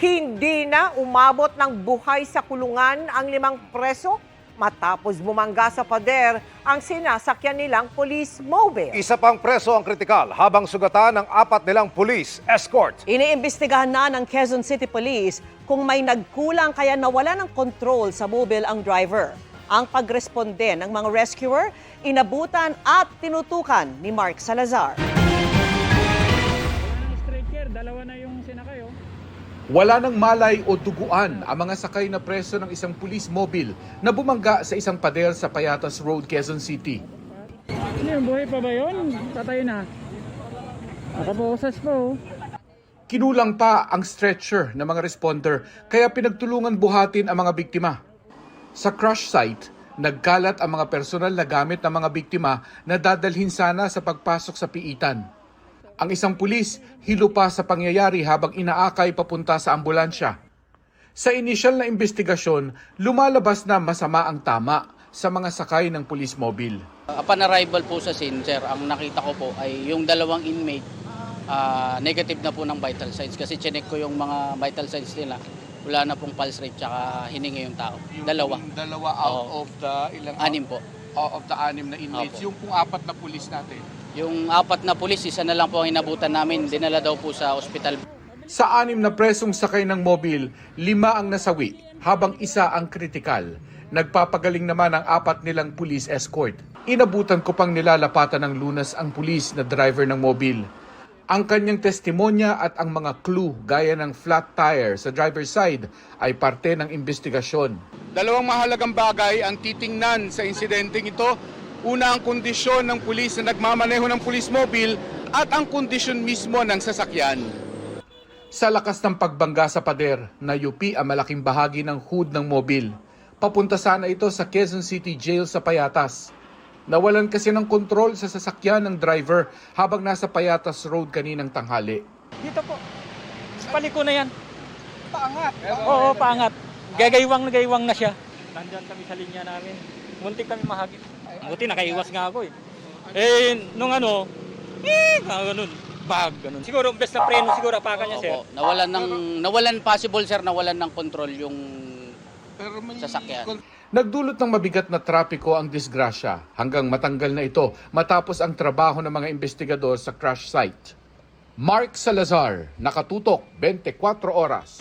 Hindi na umabot ng buhay sa kulungan ang 5 preso matapos bumangga sa pader ang sinasakyan nilang police mobile. Isa pang preso ang kritikal habang sugatan ng 4 nilang police escort. Iniimbestigahan na ng Quezon City Police kung may nagkulang kaya nawala ng control sa mobile ang driver. Ang pagresponde ng mga rescuer, inabutan at tinutukan ni Mark Salazar. Dalawa na yung sinakay, oh. Wala nang malay o duguan ang mga sakay na preso ng isang police mobile na bumangga sa isang pader sa Payatas Road, Quezon City. Ano yun, buhay pa ba yun? Patay na. Nakabosas pa, oh. Kinulang pa ang stretcher ng mga responder kaya pinagtulungan buhatin ang mga biktima. Sa crash site, nagkalat ang mga personal na gamit ng mga biktima na dadalhin sana sa pagpasok sa piitan. Ang isang pulis hilo pa sa pangyayari habang inaakay papunta sa ambulansya. Sa inisyal na investigasyon, lumalabas na masama ang tama sa mga sakay ng police mobile. Upon arrival po sa scene, sir, ang nakita ko po ay yung 2 inmate negative na po ng vital signs kasi chinek ko yung mga vital signs nila. Wala na pong pulse rate tsaka hininga yung tao. Dalawa Out of the ilang 6 po. of the 6 na inmates. Opo. Yung pong 4 na pulis natin. Yung 4 na pulis, isa na lang po ang inabutan namin. Dinala daw po sa ospital. Sa 6 na presong sakay ng mobil, 5 ang nasawi, habang isa ang kritikal. Nagpapagaling naman ang 4 nilang police escort. Inabutan ko pang nilalapatan ng lunas ang pulis na driver ng mobil. Ang kanyang testimonya at ang mga clue gaya ng flat tire sa driver's side ay parte ng investigasyon. Dalawang mahalagang bagay ang titingnan sa insidenteng ito. Una, ang kondisyon ng pulis na nagmamaneho ng police mobile at ang kondisyon mismo ng sasakyan. Sa lakas ng pagbangga sa pader, nayupi ang malaking bahagi ng hood ng mobil. Papunta sana ito sa Quezon City Jail sa Payatas. Nawalan kasi ng kontrol sa sasakyan ng driver habang nasa Payatas Road kaninang tanghali. Dito po. Paliko na yan. Paangat. Oo, paangat. Gagaywang na siya. Nandyan kami sa linya namin. Muntik kami mahagip. Buti nakaiwas nga ako eh. Nung ganun. Bag, ganun. Siguro, best na preno, siguro apakan niya, sir. Opo. Nawalan possible, sir, nawalan ng control yung sasakyan. Nagdulot ng mabigat na trapiko ang disgrasya hanggang matanggal na ito matapos ang trabaho ng mga investigador sa crash site. Mark Salazar, Nakatutok, 24 Oras.